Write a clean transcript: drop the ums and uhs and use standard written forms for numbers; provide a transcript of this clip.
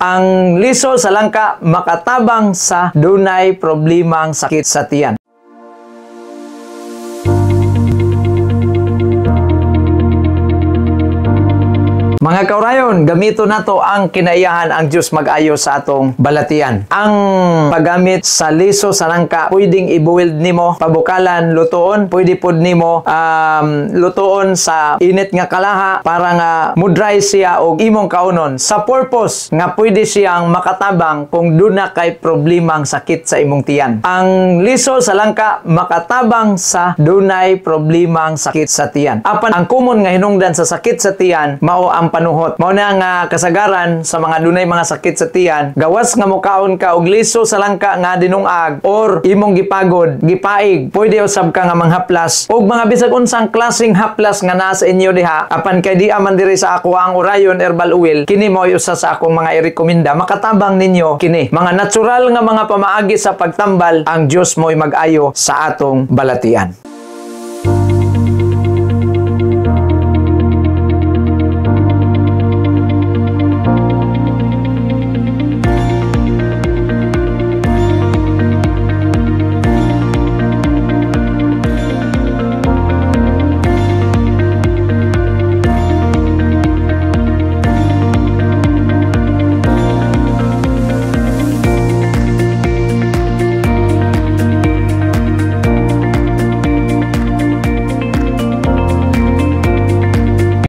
Ang liso sa langka makatabang sa dunay problemang sakit sa tiyan. Mga kaurayon, gamito na to ang kinaiyahan ang Diyos mag-ayo sa atong balatian. Ang paggamit sa liso sa langka, pwedeng i-boiled nimo, pabukalan, lutoon, pwede pod nimo lutoon sa init nga kalaha para nga mudry siya og imong kaunon sa purpose nga pwede siyang makatabang kung duna kay problemang sakit sa imong tiyan. Ang liso sa langka makatabang sa dunay problemang sakit sa tiyan. Apan ang common nga hinungdan sa sakit sa tiyan mao ang panuhot. Mao na nga kasagaran sa mga dunay mga sakit sa tiyan, gawas nga mukaon ka og liso sa langka nga dinungag or imong gipagod, gipaig, pwede usab ka nga manghaplas og mga bisag unsang klaseng haplas nga naa sa inyo diha. Apan kay di man diri sa ako ang Orion Herbal Oil, kini mao usa sa akong mga irekomenda. Makatabang ninyo kini. Mga natural nga mga pamaagi sa pagtambal, ang Dios mo'y mag-ayo sa atong balatian.